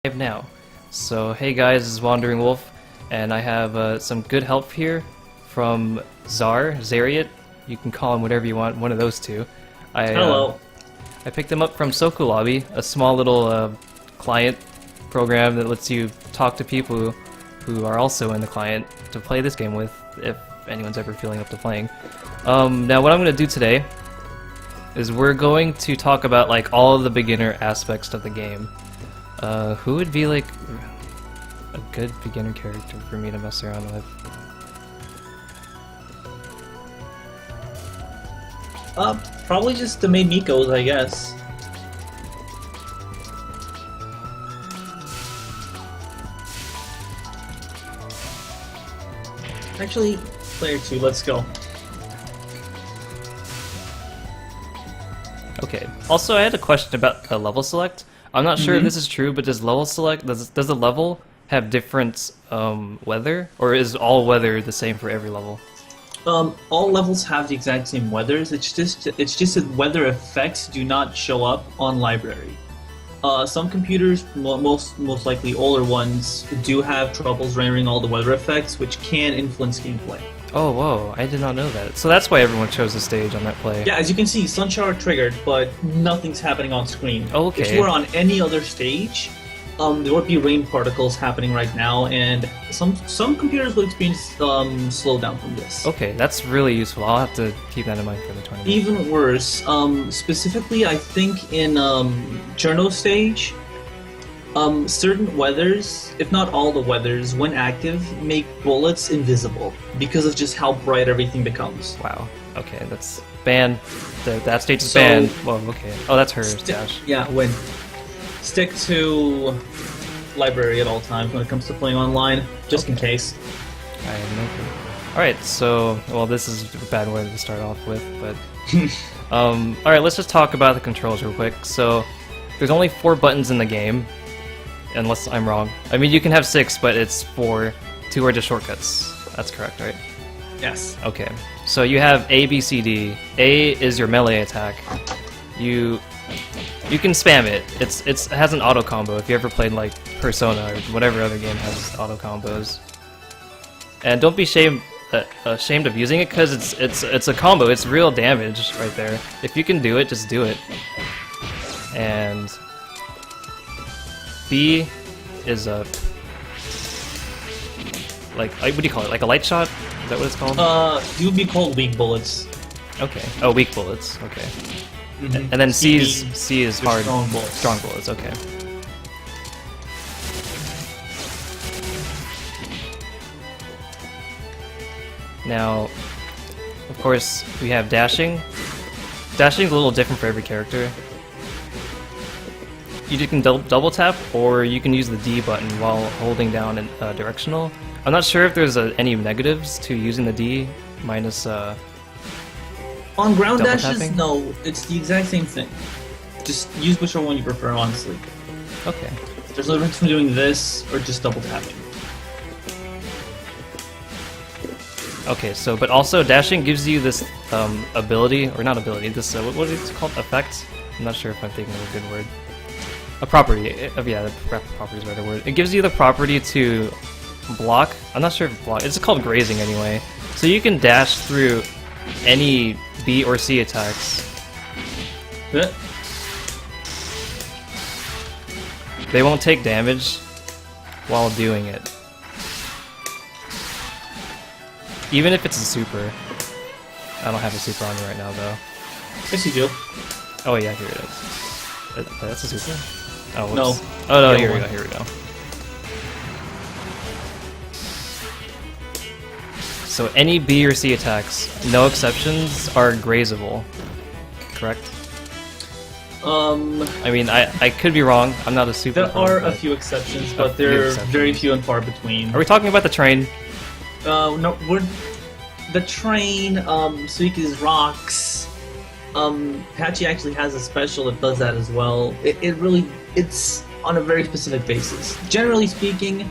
Live now. So hey guys, this is Wandering Wolf, and I have some good help here from Zariat. You can call him whatever you want, one of those two. Hello. I picked him up from Soku Lobby, a small little client program that lets you talk to people who are also in the client to play this game with, if anyone's ever feeling up to playing. Now what I'm going to do today is we're going to talk about like all of the beginner aspects of the game. Who would be like a good beginner character for me to mess around with? Probably just the main Mikos, I guess. Actually, player 2, let's go. Okay. Also, I had a question about the level select. I'm not sure if this is true, but does level select does the level have different weather, or is all weather the same for every level? All levels have the exact same weathers. It's just that weather effects do not show up on library. Some computers, most likely older ones, do have troubles rendering all the weather effects, which can influence gameplay. Oh, whoa! I did not know that. So that's why everyone chose the stage on that play. Yeah, as you can see, Sun Shower triggered, but nothing's happening on screen. Okay. If you were on any other stage, there would be rain particles happening right now, and some computers will experience slowdown from this. Okay, that's really useful. I'll have to keep that in mind for the tournament. Even worse, specifically, I think in Journo stage, certain weathers, if not all the weathers, when active, make bullets invisible because of just how bright everything becomes. Wow. Okay, that's banned. That stage is banned. Well, okay. Oh, that's her dash. Yeah, stick to library at all times when it comes to playing online, just in case. I have no clue. Alright, so, well, this is a bad way to start off with, but... alright, let's just talk about the controls real quick. So, there's only 4 buttons in the game, unless I'm wrong. I mean, you can have 6, but it's 4. 2 are just shortcuts. That's correct, right? Yes. Okay, so you have A, B, C, D. A is your melee attack. You can spam it. It has an auto combo if you ever played like Persona or whatever other game has auto combos. And don't be ashamed of using it, because it's a combo. It's real damage right there. If you can do it, just do it. And B is a like what do you call it? Like a light shot? Is that what it's called? It would be called weak bullets. Okay. Oh, weak bullets. Okay. Mm-hmm. And then C is hard. Strong bullets. Strong bullets. Okay. Now, of course, we have dashing. Dashing is a little different for every character. You can double tap, or you can use the D button while holding down directional. I'm not sure if there's any negatives to using the D minus. On ground double dashes, tapping? no, it's the exact same thing. Just use whichever one you prefer, honestly. Okay. There's no difference between doing this or just double tapping. Okay, so, but also dashing gives you this ability, or not ability, this, what is it called? Effect? I'm not sure if I'm thinking of a good word. A property. Yeah, the property is the right word. It gives you the property to block. I'm not sure if block. It's called grazing anyway. So you can dash through any B or C attacks. They won't take damage while doing it. Even if it's a super. I don't have a super on me right now, though. Yes, you do. Oh yeah, here it is. That's a super? Oh, whoops. No. Oh no, The here other we go, one. here we go. So any B or C attacks, no exceptions, are grazable. Correct? I mean, I could be wrong. I'm not a super There fan, are a but- few exceptions, A but few they're exceptions. very few and far between. Are we talking about the train? No, we're the train, Suika's rocks. Patchy actually has a special that does that as well. It's on a very specific basis. Generally speaking,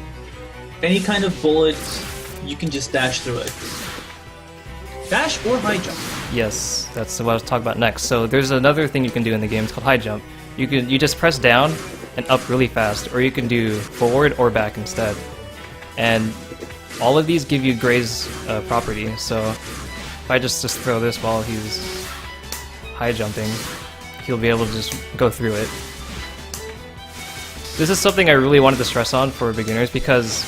any kind of bullet, you can just dash through it. Dash or high jump. Yes, that's what I was talking about next. So there's another thing you can do in the game. It's called high jump. You just press down, and up really fast, or you can do forward or back instead. And all of these give you Gray's property, so if I just throw this while he's high jumping, he'll be able to just go through it. This is something I really wanted to stress on for beginners, because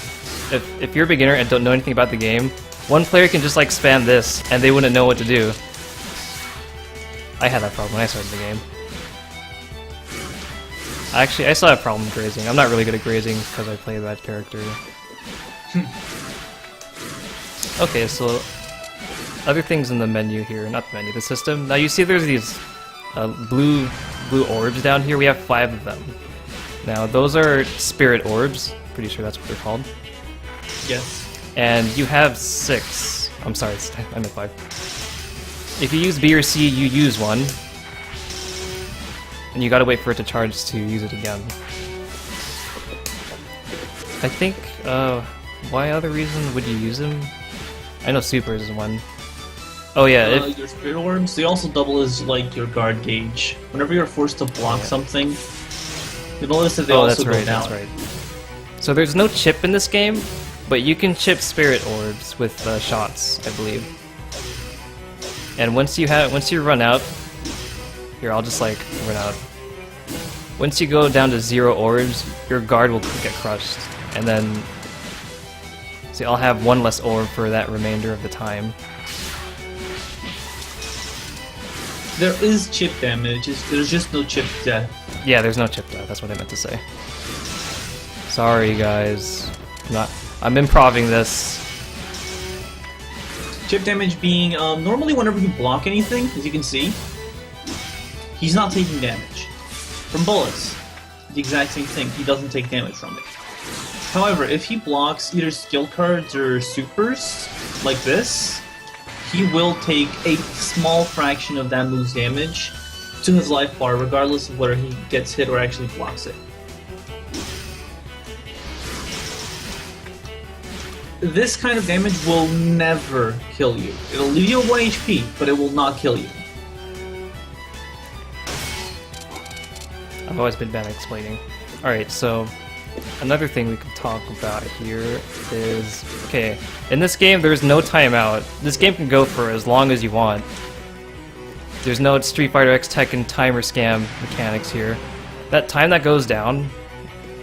if you're a beginner and don't know anything about the game, one player can just like spam this and they wouldn't know what to do. I had that problem when I started the game. Actually, I still have a problem grazing. I'm not really good at grazing because I play that character. Okay, so other things in the menu here, not the menu, the system. Now you see there's these blue orbs down here. We have 5 of them. Now those are spirit orbs. Pretty sure that's what they're called. Yes. And you have 6. I'm sorry, I meant 5. If you use B or C, you use one. And you gotta wait for it to charge to use it again. I think, why other reason would you use them? I know supers is one. Oh yeah, your spirit orbs, they also double as like your guard gauge. Whenever you're forced to block something, you'll notice that they also go down. That's right. So there's no chip in this game, but you can chip spirit orbs with shots, I believe. And once you run out, here I'll just like run out. Once you go down to 0 orbs, your guard will get crushed, and then see I'll have 1 less orb for that remainder of the time. There is chip damage. There's just no chip death. Yeah, there's no chip death. That's what I meant to say. Sorry, guys. I'm improving this. Chip damage being normally whenever you block anything, as you can see, he's not taking damage from bullets. The exact same thing. He doesn't take damage from it. However, if he blocks either skill cards or supers like this, he will take a small fraction of that move's damage to his life bar, regardless of whether he gets hit or actually blocks it. This kind of damage will never kill you. It'll leave you at 1 HP, but it will not kill you. I've always been bad at explaining. Alright, so another thing we can talk about here is, okay, in this game there's no timeout. This game can go for as long as you want. There's no Street Fighter X Tekken timer scam mechanics here. That time that goes down,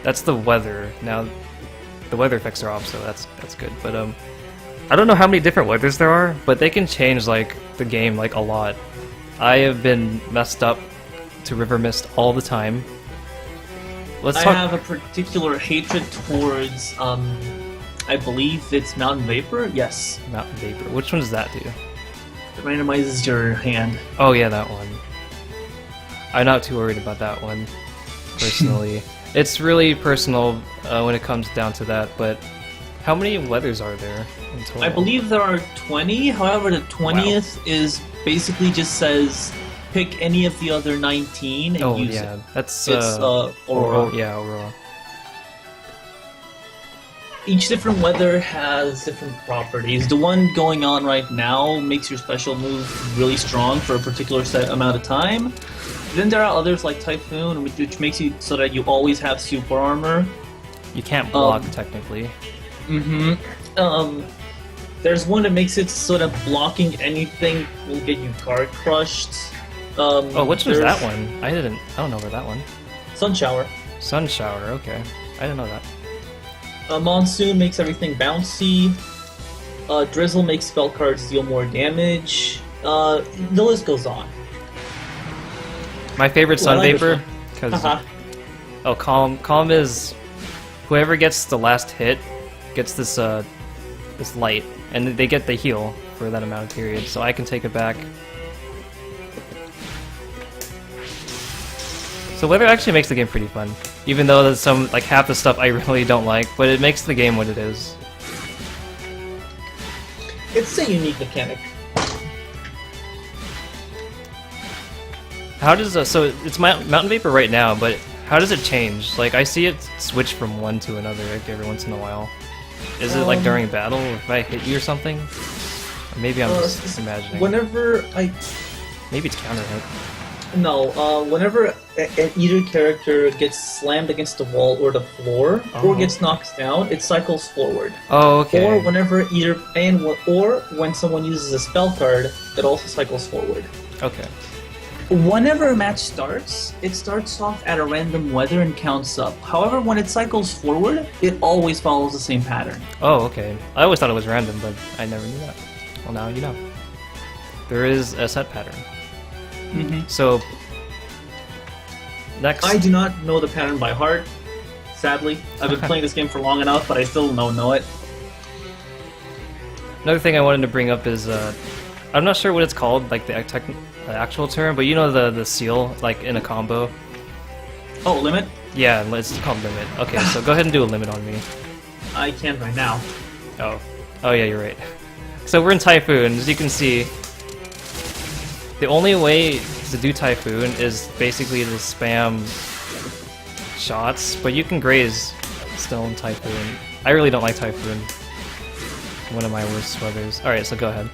that's the weather. Now, the weather effects are off, so that's good. But I don't know how many different weathers there are, but they can change like the game like a lot. I have been messed up to River Mist all the time. I have a particular hatred towards, I believe it's Mountain Vapor? Yes. Mountain Vapor. Which one does that do? It randomizes your hand. Oh yeah, that one. I'm not too worried about that one, personally. It's really personal when it comes down to that, but how many weathers are there in total? I believe there are 20, however the 20th is basically just says pick any of the other 19 and use it. That's Aurora. Yeah, Aurora. Each different weather has different properties. The one going on right now makes your special move really strong for a particular set amount of time. Then there are others like Typhoon, which makes you so that you always have super armor. You can't block, technically. There's one that makes it so that blocking anything will get you guard crushed. Which was that one? I don't know about that one. Sun Shower. Sun Shower, okay. I didn't know that. Monsoon makes everything bouncy. Drizzle makes spell cards deal more damage. The list goes on. My favorite Sun Vapor, because Calm is whoever gets the last hit gets this this light, and they get the heal for that amount of period, so I can take it back. So weather actually makes the game pretty fun, even though there's some like half the stuff I really don't like, but it makes the game what it is. It's a unique mechanic. How does so it's Mountain Vapor right now, but how does it change? Like I see it switch from one to another like every once in a while. Is it like during battle, if I hit you or something? Or maybe I'm just imagining. Whenever I... Maybe it's counter hit. No, whenever either character gets slammed against the wall or the floor, or gets knocked down, it cycles forward. Oh, okay. Or whenever or when someone uses a spell card, it also cycles forward. Okay. Whenever a match starts, it starts off at a random weather and counts up. However, when it cycles forward, it always follows the same pattern. Oh, okay. I always thought it was random, but I never knew that. Well, now you know. There is a set pattern. So, next... I do not know the pattern by heart, sadly. I've been playing this game for long enough, but I still don't know it. Another thing I wanted to bring up is, I'm not sure what it's called, like the actual term, but you know the seal, like in a combo? Oh, limit? Yeah, it's called limit. Okay, so go ahead and do a limit on me. I can right now. Oh. Oh yeah, you're right. So we're in Typhoon, as you can see. The only way to do Typhoon is basically to spam shots, but you can graze still in Typhoon. I really don't like Typhoon. One of my worst weathers. Alright, so go ahead.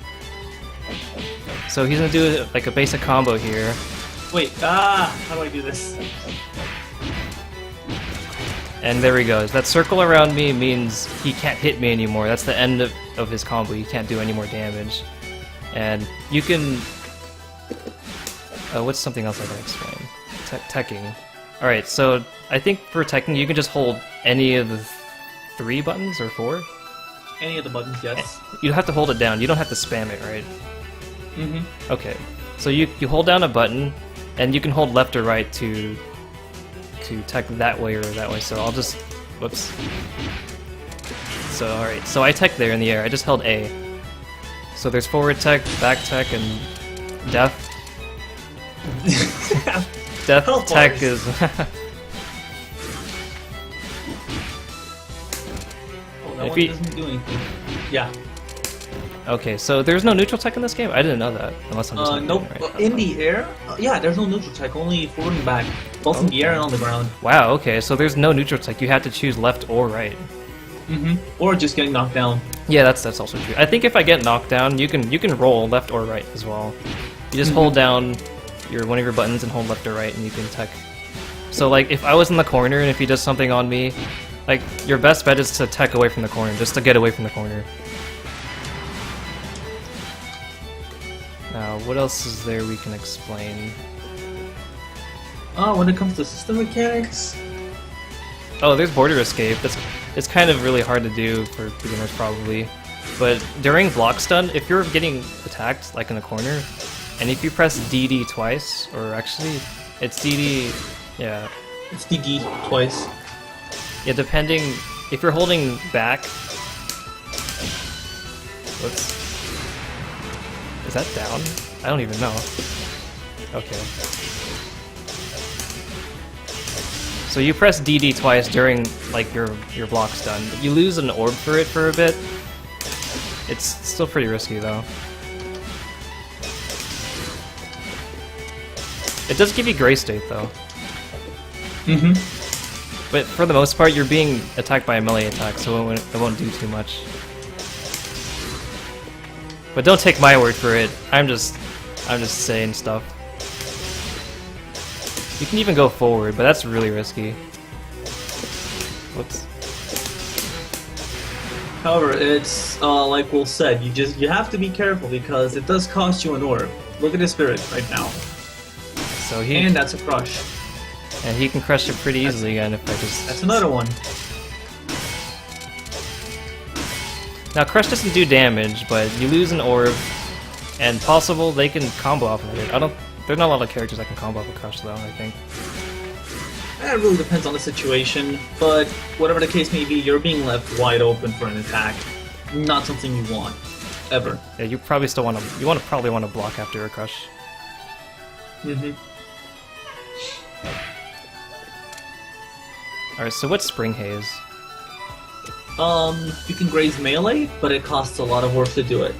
So he's gonna do like a basic combo here. Wait, how do I do this? And there he goes. That circle around me means he can't hit me anymore. That's the end of his combo. You can't do any more damage. And you can... what's something else I can explain? Teching. Alright, so I think for teching you can just hold any of the 3 buttons or 4? Any of the buttons, yes. You have to hold it down. You don't have to spam it, right? Mm-hmm. Okay. So you hold down a button, and you can hold left or right to tech that way or that way. So I'll just... Whoops. So, alright. So I tech there in the air. I just held A. So there's forward tech, back tech, and death. Death Health tech bars. is... Oh, that If one he- doesn't do anything. Yeah. Okay, so there's no neutral tech in this game? I didn't know that, unless I'm just not Nope. doing it right. In the air? Yeah, there's no neutral tech, only forward and back. Both in the air and on the ground. Wow, okay, so there's no neutral tech. You have to choose left or right. Mm-hmm. Or just getting knocked down. Yeah, that's also true. I think if I get knocked down, you can roll left or right as well. You just hold down one of your buttons and hold left or right, and you can tech. So like, if I was in the corner and if he does something on me, like your best bet is to tech away from the corner, just to get away from the corner. Now, what else is there we can explain? When it comes to system mechanics, Oh, there's border escape. It's kind of really hard to do for beginners probably. But during block stun, if you're getting attacked like in the corner, and if you press DD twice, or actually it's DD, yeah. it's DD twice. Yeah, depending if you're holding back. Whoops. Is that down? I don't even know. Okay. So you press DD twice during like your block stun. You lose an orb for it for a bit. It's still pretty risky though. It does give you Gray State though. Mm-hmm. But for the most part, you're being attacked by a melee attack, so it won't do too much. But don't take my word for it. I'm just saying stuff. You can even go forward, but that's really risky. Whoops. However, it's like Will said, you have to be careful because it does cost you an orb. Look at his spirit right now, So and that's a crush. and he can crush it pretty easily again if I just... That's another one. Now crush doesn't do damage, but you lose an orb, and possible they can combo off of it. There's not a lot of characters that can combo off a crush though, I think. It really depends on the situation, but whatever the case may be, you're being left wide open for an attack. Not something you want, ever. Yeah, you probably still want to. You probably want to block after a crush. Mm-hmm. All right, so what's Spring Haze? You can graze melee, but it costs a lot of work to do it.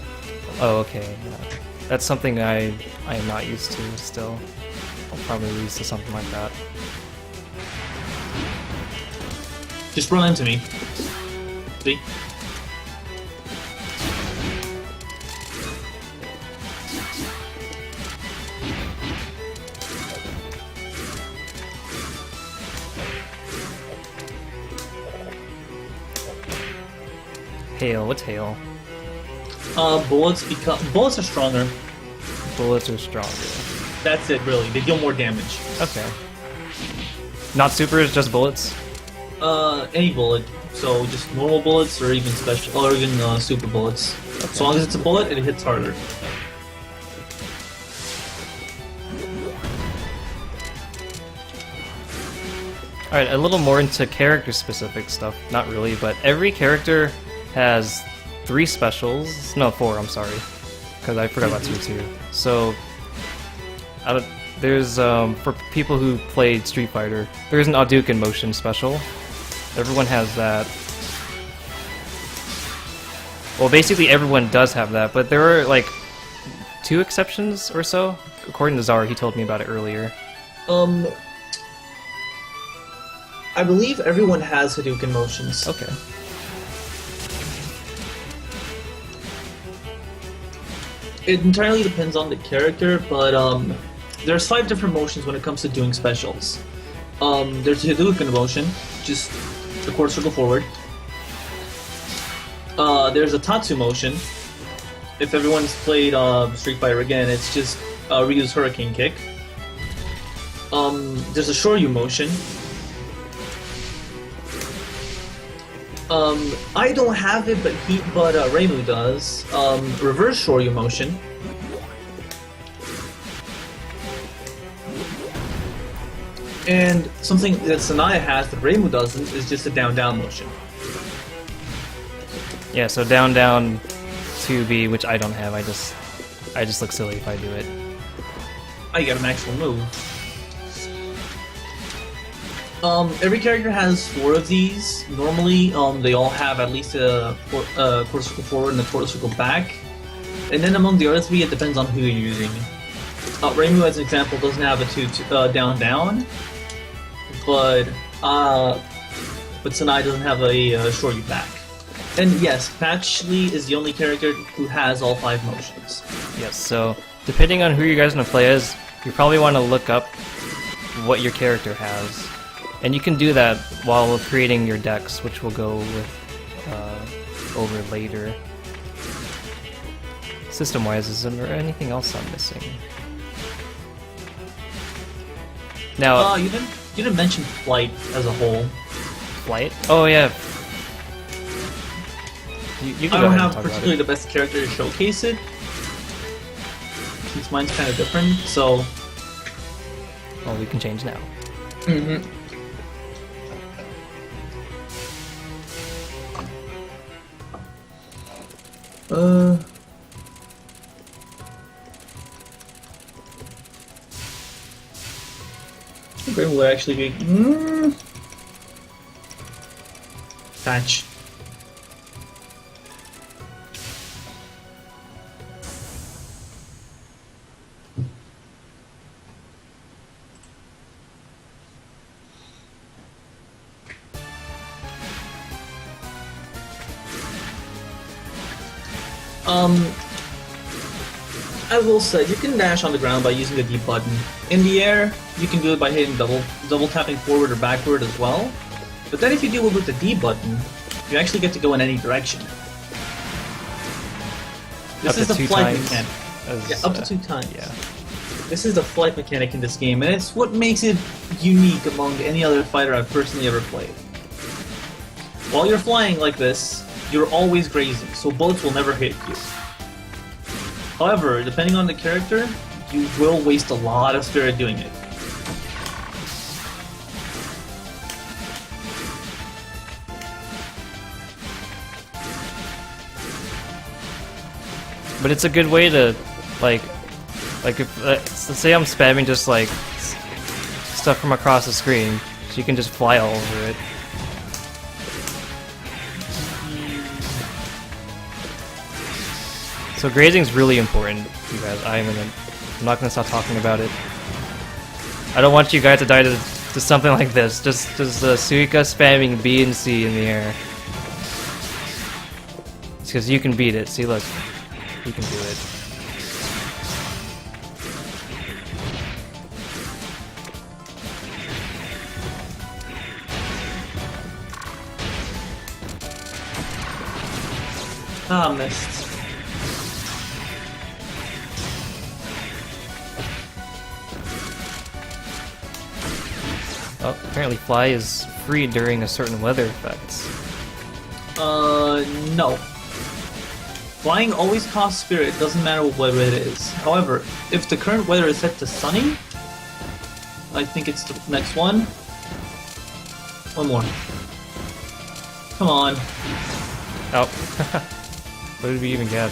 Oh, okay. Yeah. That's something I am not used to still. I'll probably be used to something like that. Just run into me. See? Hail. What's hail? Bullets are stronger. Bullets are stronger. That's it, really. They deal more damage. Okay. Not supers, just bullets? Any bullet. So just normal bullets or even special, or even super bullets. Okay. As long as it's a bullet, it hits harder. Alright, a little more into character-specific stuff. Not really, but every character has 3 specials. No, 4, I'm sorry. Because I forgot about 2 too. So, there's, for people who played Street Fighter, there's an Hadouken motion special. Everyone has that. Well, basically everyone does have that, but there are, like, 2 exceptions or so. According to Zara, he told me about it earlier. I believe everyone has Hadouken motions. Okay. It entirely depends on the character, but there's 5 different motions when it comes to doing specials. There's the Hadouken motion, just the quarter circle forward. There's a Tatsu motion. If everyone's played Street Fighter again, it's just Ryu's Hurricane Kick. There's a Shoryu motion. I don't have it, but Reimu does. Reverse Shoryu motion. And something that Sanaya has that Reimu doesn't is just a down-down motion. Yeah, so down 2B, which I don't have. I just look silly if I do it. I get an actual move. Every character has 4 of these. Normally, they all have at least a quarter circle forward and a quarter circle back. And then among the other 3, it depends on who you're using. Reimu, as an example, doesn't have a 2 down, but Sanai doesn't have a Shoryu back. And yes, Patchley is the only character who has all 5 motions. Yes, so depending on who you guys are going to play as, you probably want to look up what your character has. And you can do that while creating your decks, which we'll go with over later. System-wise, is there anything else I'm missing? Now, you didn't mention Flight as a whole. Flight? Oh yeah. You can I go don't ahead and have talk particularly about the best character to showcase it, since mine's kind of different. So, it. Well, we can change now. Where will actually be? Patch. I will say, you can dash on the ground by using the D button. In the air, you can do it by hitting double tapping forward or backward as well. But then if you do it with the D button, you actually get to go in any direction. This is the flight mechanic. Yeah, up to 2 times. Yeah. This is the flight mechanic in this game, and it's what makes it unique among any other fighter I've personally ever played. While you're flying like this, you're always grazing, so bullets will never hit you. However, depending on the character, you will waste a lot of spirit doing it. But it's a good way to, like if, let's say I'm spamming just like stuff from across the screen, so you can just fly all over it. So grazing is really important, you guys. I'm not gonna stop talking about it. I don't want you guys to die to something like this. Just Suika spamming B and C in the air. It's because you can beat it. See, look, you can do it. Ah, missed. Oh, apparently fly is free during a certain weather effects. No. Flying always costs spirit, doesn't matter what weather it is. However, if the current weather is set to sunny, I think it's the next one. One more. Come on. Oh. What did we even get?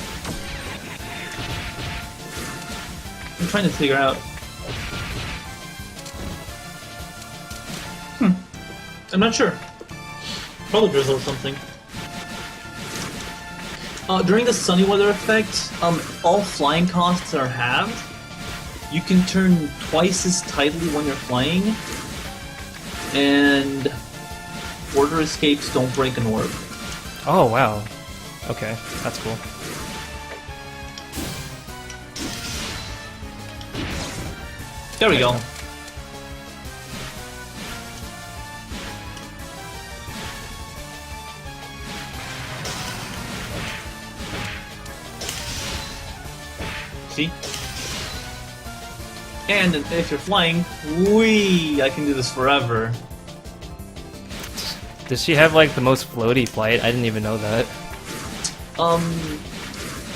I'm trying to figure out. I'm not sure. Probably drizzle or something. During the sunny weather effect, all flying costs are halved. You can turn twice as tightly when you're flying, and order escapes don't break an orb. Oh, wow. Okay, that's cool. There we go. See? And if you're flying, whee! I can do this forever. Does she have like the most floaty flight? I didn't even know that.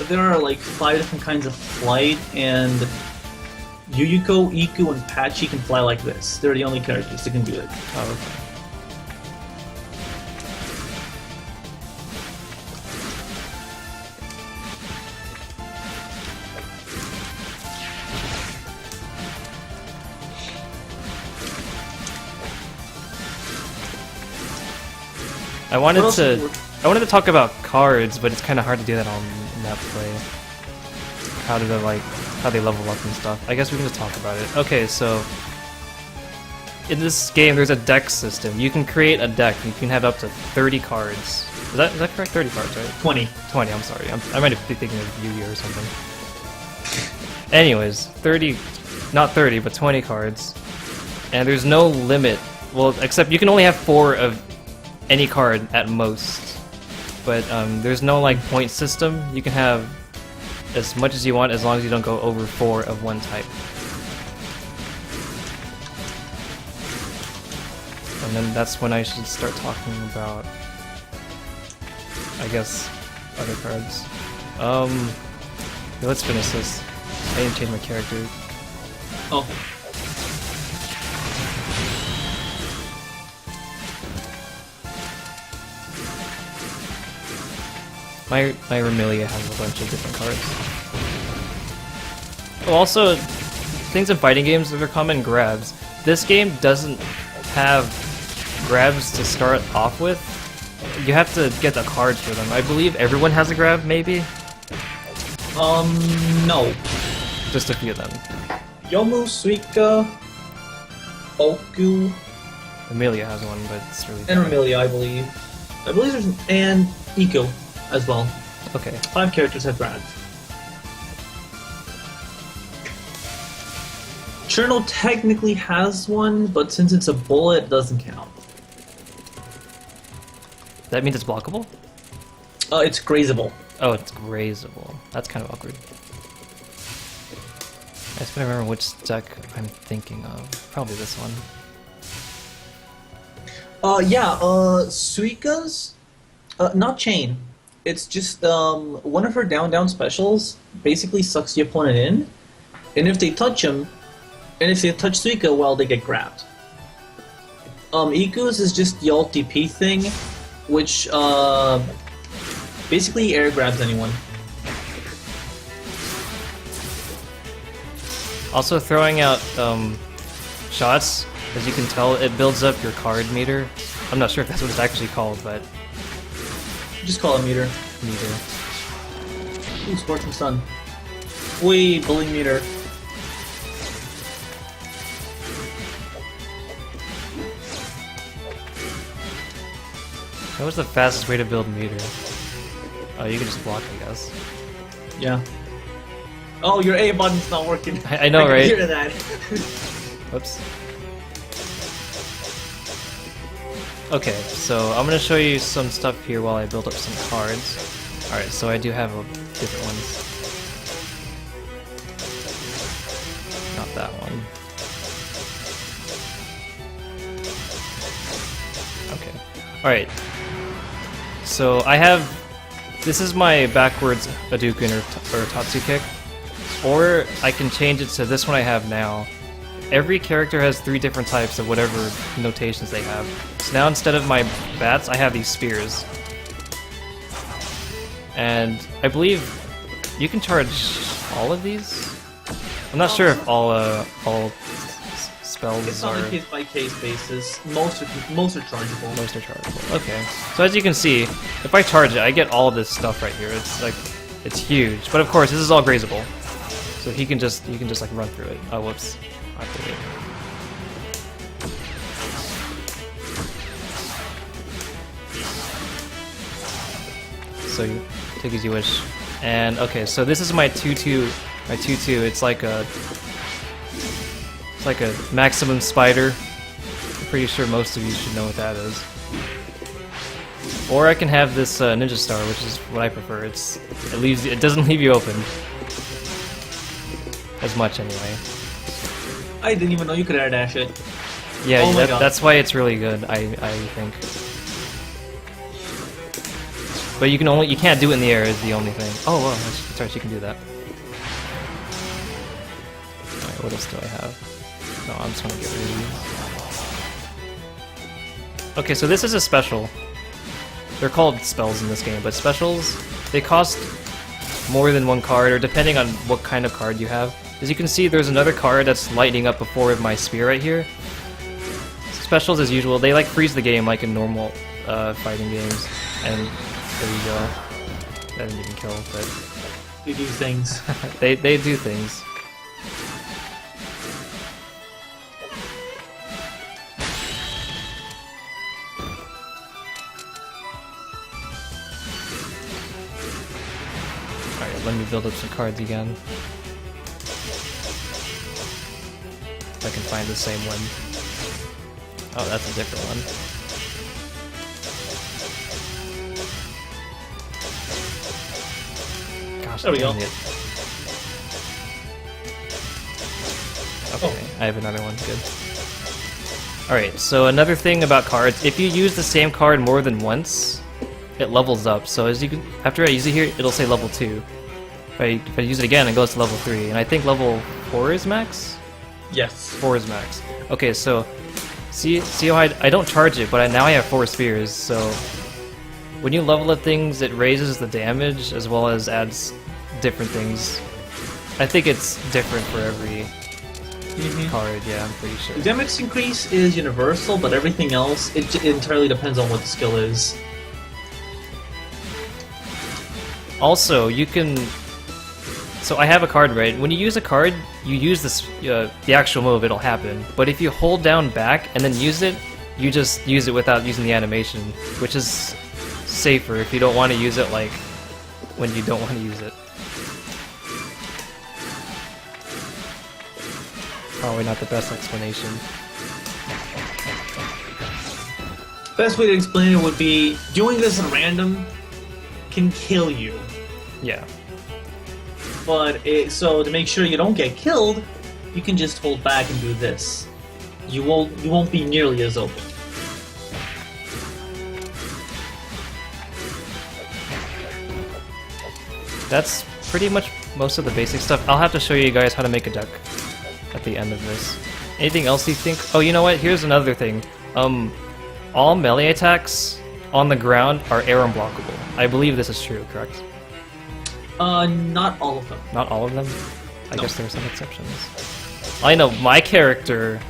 There are like 5 different kinds of flight, and Yuyuko, Iku, and Patchy can fly like this. They're the only characters that can do it. Oh, okay. I wanted to talk about cards, but it's kind of hard to do that on map play. How they level up and stuff. I guess we can just talk about it. Okay, so in this game, there's a deck system. You can create a deck. You can have up to 30 cards. Is that correct? 30 cards, right? 20. 20. I'm sorry. I might be thinking of Yu-Gi-Oh or something. Anyways, 30, not 30, but 20 cards, and there's no limit. Well, except you can only have 4 of any card at most, but there's no like point system. You can have as much as you want as long as you don't go over 4 of one type. And then that's when I should start talking about, I guess, other cards. Let's finish this. I didn't change my character. Oh. My Remilia has a bunch of different cards. Oh, also, things in fighting games that are common, grabs. This game doesn't have grabs to start off with. You have to get the cards for them. I believe everyone has a grab, maybe? No. Just a few of them. Yomu, Suika, Oku, Amelia has one, but it's really... and Remilia, I believe. I believe there's... and Iko as well. Okay. 5 characters have grabs. Cherno technically has one, but since it's a bullet, it doesn't count. That means it's blockable? It's grazable. Oh, it's grazable. That's kind of awkward. I just gotta remember which deck I'm thinking of. Probably this one. Suika's, not Chain. It's just, one of her down specials basically sucks the opponent in, and if they touch him, and if they touch Suika, well, they get grabbed. Iku's is just the alt DP thing, which, basically air grabs anyone. Also, throwing out shots, as you can tell, it builds up your card meter. I'm not sure if that's what it's actually called, but... Just call it meter. Meter. Ooh, Scorching Sun. Wee, bully meter. What was the fastest way to build meter? Oh, you can just block, I guess. Yeah. Oh, your A button's not working. I know, I right? can hear that. Whoops. Okay, so I'm gonna show you some stuff here while I build up some cards. Alright, so I do have different ones. Not that one. Okay. Alright. So I have... This is my backwards Hadouken or Tatsu kick. Or I can change it to this one I have now. Every character has 3 different types of whatever notations they have. So now instead of my bats, I have these spears. And I believe you can charge all of these? I'm not sure if all spells It's are... on a case-by-case basis. Most are chargeable. Most are chargeable. Okay. So as you can see, if I charge it, I get all of this stuff right here. It's like, it's huge. But of course, this is all grazable. So you can just like run through it. Oh, whoops. I forget. So you take as you wish. And okay, so this is my 2-2. My 2-2. It's like a maximum spider. I'm pretty sure most of you should know what that is. Or I can have this ninja star, which is what I prefer. It doesn't leave you open as much anyway. I didn't even know you could air dash it. Yeah, Oh my God. that's why it's really good. I think. But you can't do it in the air is the only thing. Oh well, that's right, you can do that. Alright, what else do I have? No, I'm just gonna get rid of you. Okay, so this is a special. They're called spells in this game, but specials, they cost more than one card, or depending on what kind of card you have. As you can see, there's another card that's lighting up before my spear right here. Specials, as usual, they like freeze the game like in normal fighting games, and there you go. That didn't even kill, but They do things. they do things. Alright, let me build up some cards again. If I can find the same one. Oh, that's a different one. Gosh, There we dang go. it. Okay, I have another one. Good. Alright, so another thing about cards, if you use the same card more than once, it levels up. So as you can, after I use it here, it'll say level 2. If I use it again, it goes to level 3. And I think level 4 is max? Yes. 4 is max. Okay, so see how I don't charge it, but now I have 4 spears, so when you level up things, it raises the damage as well as adds different things. I think it's different for every card, yeah, I'm pretty sure. The damage increase is universal, but everything else, it entirely depends on what the skill is. Also, you can... So I have a card, right? When you use a card, you use this the actual move, it'll happen. But if you hold down back and then use it, you just use it without using the animation, which is safer if you don't want to use it like when you don't want to use it. Probably not the best explanation. Best way to explain it would be, doing this at random can kill you. Yeah. But so to make sure you don't get killed, you can just hold back and do this. You won't be nearly as open. That's pretty much most of the basic stuff. I'll have to show you guys how to make a deck at the end of this. Anything else you think? Oh, you know what? Here's another thing. All melee attacks on the ground are air unblockable. I believe this is true, correct? Not all of them. Not all of them? I No. guess there are some exceptions. I know, my character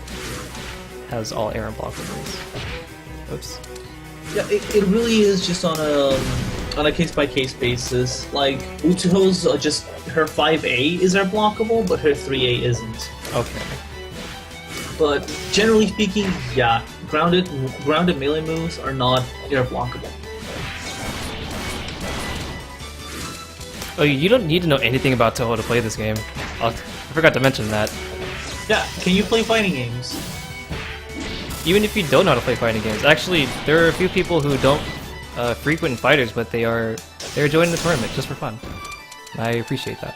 has all air unblockables. Oops. Yeah, it really is just on a case-by-case basis. Like, Uchiho's just, her 5A is air blockable, but her 3A isn't. Okay. But generally speaking, yeah, grounded melee moves are not air blockable. Oh, you don't need to know anything about Touhou to play this game. I forgot to mention that. Yeah, can you play fighting games? Even if you don't know how to play fighting games, actually, there are a few people who frequent fighters, but they're joining the tournament just for fun. I appreciate that.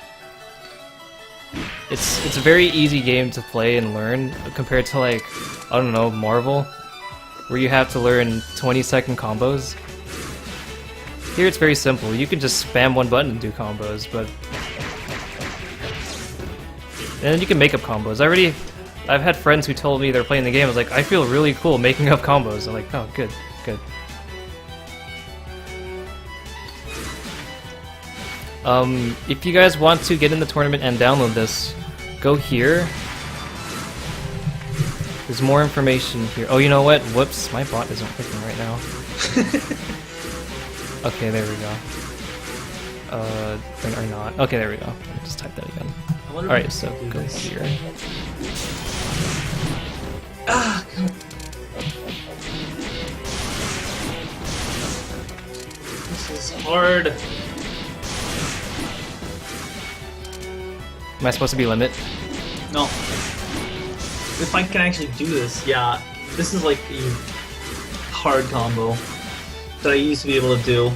It's a very easy game to play and learn compared to like, I don't know, Marvel, where you have to learn 20-second combos. Here it's very simple. You can just spam one button and do combos, but and then you can make up combos. I've had friends who told me they're playing the game. I was like, I feel really cool making up combos. I'm like, oh, good, good. If you guys want to get in the tournament and download this, go here. There's more information here. Oh, you know what? Whoops, my bot isn't clicking right now. Okay, there we go. Or not. Okay, there we go. Let me just type that again. Alright, so go here. Ah, God. This is hard. Am I supposed to be limit? No. If I can actually do this, yeah. This is like a hard combo that I used to be able to do.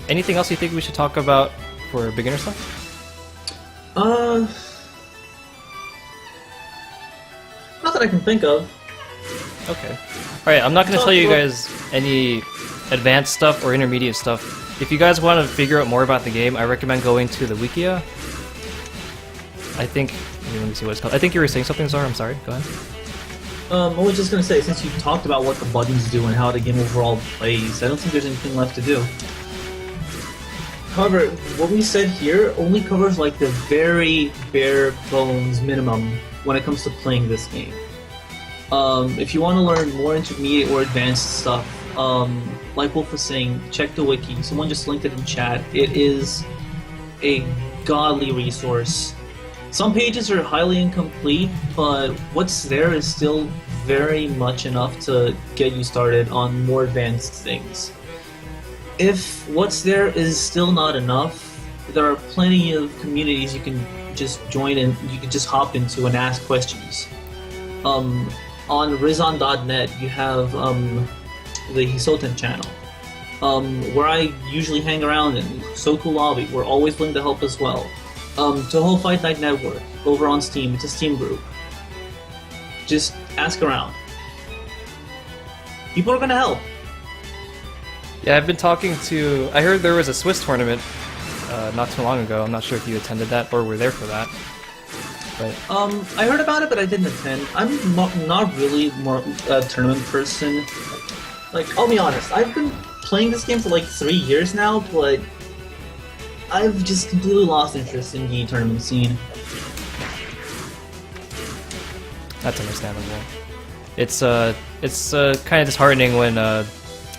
Anything else you think we should talk about for beginner stuff? Not that I can think of. Okay. Alright, I'm not going to tell you guys any advanced stuff or intermediate stuff. If you guys want to figure out more about the game, I recommend going to the Wikia. I think... Let me see what it's called. I think you were saying something, Zara. I'm sorry. Go ahead. I was just going to say, since you talked about what the buttons do and how the game overall plays, I don't think there's anything left to do. However, what we said here only covers like the very bare bones minimum when it comes to playing this game. If you want to learn more intermediate or advanced stuff, like Wolf was saying, check the wiki. Someone just linked it in chat. It is a godly resource. Some pages are highly incomplete, but what's there is still very much enough to get you started on more advanced things. If what's there is still not enough, there are plenty of communities you can just join and you can just hop into and ask questions. On Rizon.net, you have the Hisoten channel, where I usually hang around in Soku Lobby. We're always willing to help as well. Touhou Fight Night Network, over on Steam. It's a Steam group. Just ask around. People are gonna help. Yeah, I've been talking to... I heard there was a Swiss tournament not too long ago. I'm not sure if you attended that or were there for that. But I heard about it, but I didn't attend. I'm not really more a tournament person. Like, I'll be honest, I've been playing this game for like 3 years now, but I've just completely lost interest in the tournament scene. that's understandable. It's kind of disheartening when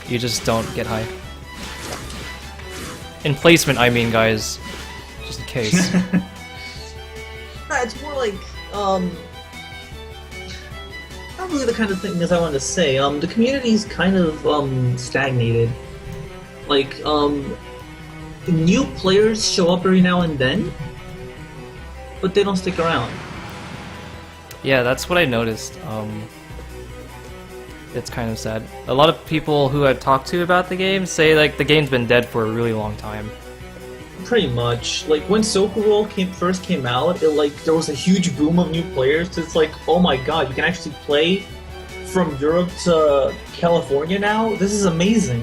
you just don't get high. In placement, I mean, guys. Just in case. It's more like, not really the kind of thing as I wanted to say. The community's kind of, stagnated. Like, new players show up every now and then, but they don't stick around. Yeah, that's what I noticed. It's kind of sad. A lot of people who I've talked to about the game say like the game's been dead for a really long time. Pretty much. Like when Soku Roll first came out, there was a huge boom of new players. It's like, oh my god, you can actually play from Europe to California now? This is amazing.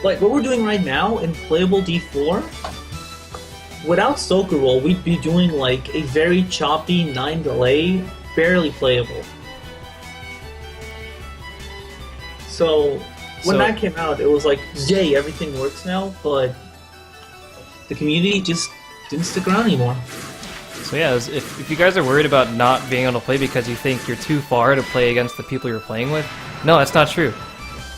Like what we're doing right now in playable D4, without Soku Roll, we'd be doing like a very choppy 9 delay, barely playable. So when that came out, it was like, yay, everything works now, but the community just didn't stick around anymore. So yeah, if you guys are worried about not being able to play because you think you're too far to play against the people you're playing with, no, that's not true.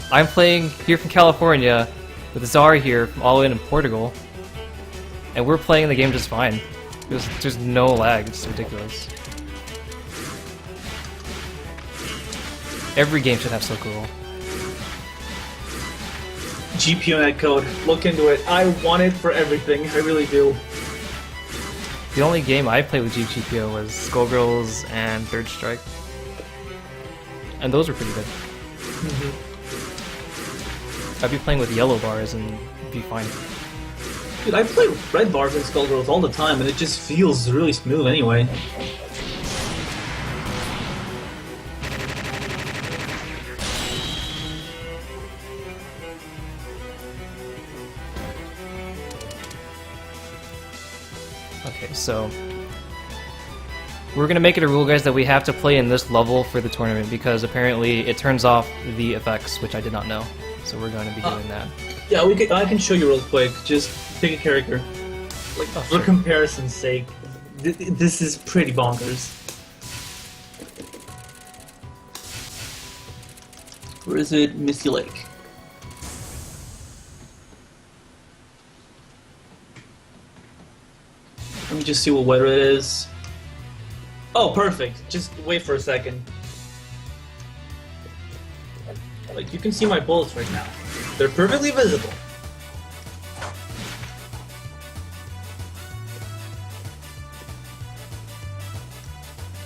I'm playing here from California with Zara here from all the way in Portugal, and we're playing the game just fine. There's no lag, it's ridiculous. Every game should have Soku Roll. GPO net code, look into it. I want it for everything, I really do. The only game I played with GPO was Skullgirls and Third Strike. And those were pretty good. I'd be playing with yellow bars and be fine. Dude, I play red bars in Skullgirls all the time, and it just feels really smooth anyway. Okay, so we're gonna make it a rule, guys, that we have to play in this level for the tournament because apparently it turns off the effects, which I did not know. So we're going to be doing that. Yeah, I can show you real quick. Just pick a character, like for comparison's sake. This is pretty bonkers. Where is it? Misty Lake. Let me just see what weather it is. Oh, perfect. Just wait for a second. Like, you can see my bullets right now. They're perfectly visible.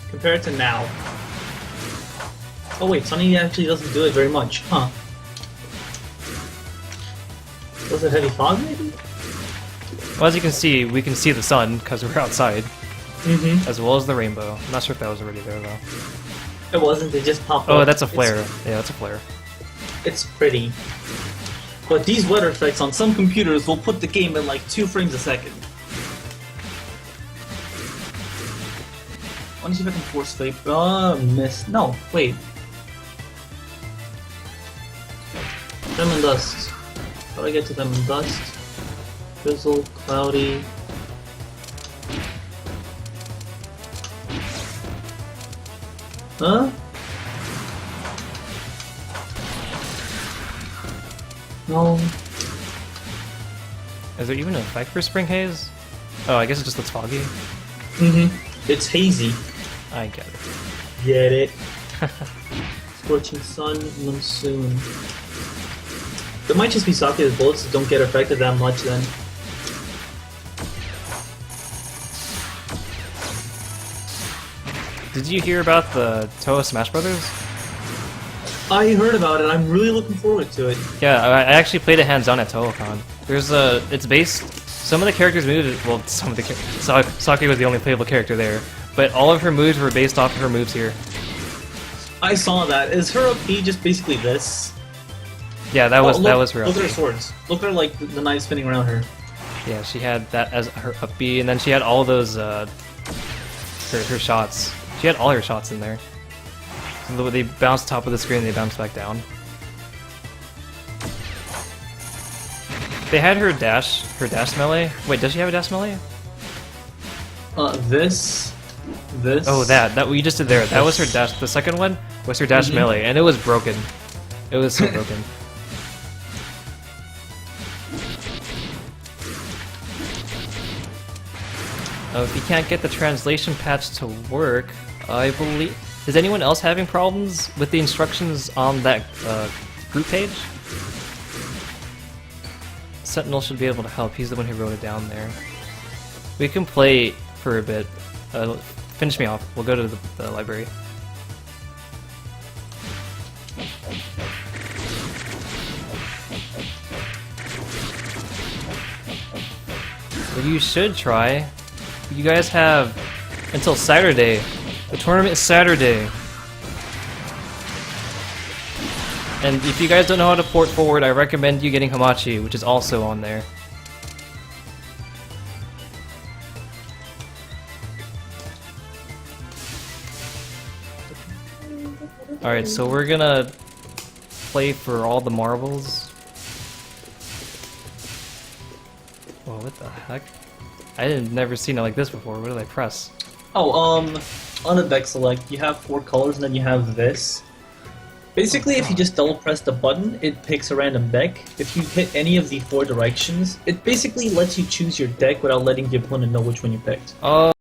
Compared to now. Oh wait, Sunny actually doesn't do it very much, huh? Was it heavy fog, maybe? Well, as you can see, we can see the sun because we're outside, as well as the rainbow. I'm not sure if that was already there, though. It wasn't, it just popped up. Oh, that's a flare. Yeah, that's a flare. It's pretty. But these weather effects on some computers will put the game at like 2 frames a second. Let me see if I can force fade. Miss. No, wait. Them and dust. How do I get to them and dust? Drizzle, cloudy. Huh? No. Is there even an effect for Spring Haze? Oh, I guess it just looks foggy. It's hazy. I get it. Get it? Scorching sun, monsoon. It might just be Sakuya's bullets that don't get affected that much then. Did you hear about the Touhou Smash Brothers? I heard about it. I'm really looking forward to it. Yeah, I actually played it hands-on at TohoCon. There's it's based. Some of the characters' moves. Well, some of the Sakuya was the only playable character there, but all of her moves were based off of her moves here. I saw that. Is her up B just basically this? Yeah, that was her. Look up at her B. swords. Look at her like the knife spinning around her. Yeah, she had that as her up B, and then she had all those her shots. She had all her shots in there. So they bounce top of the screen, they bounce back down. They had her dash melee. Wait, does she have a dash melee? This. Oh, that what you just did there. That was her dash. The second one was her dash melee, and it was broken. It was so broken. Oh, if you can't get the translation patch to work, I believe. Is anyone else having problems with the instructions on that group page? Sentinel should be able to help. He's the one who wrote it down there. We can play for a bit. Finish me off. We'll go to the library. Well, you should try. You guys have until Saturday. The tournament is Saturday. And if you guys don't know how to port forward, I recommend you getting Hamachi, which is also on there. Alright, so we're gonna play for all the marbles. Whoa, what the heck? I didn't never seen it like this before. What did I press? Oh, on the deck select, you have 4 colors and then you have this. Basically, if you just double press the button, it picks a random deck. If you hit any of the 4 directions, it basically lets you choose your deck without letting the opponent know which one you picked. Oh.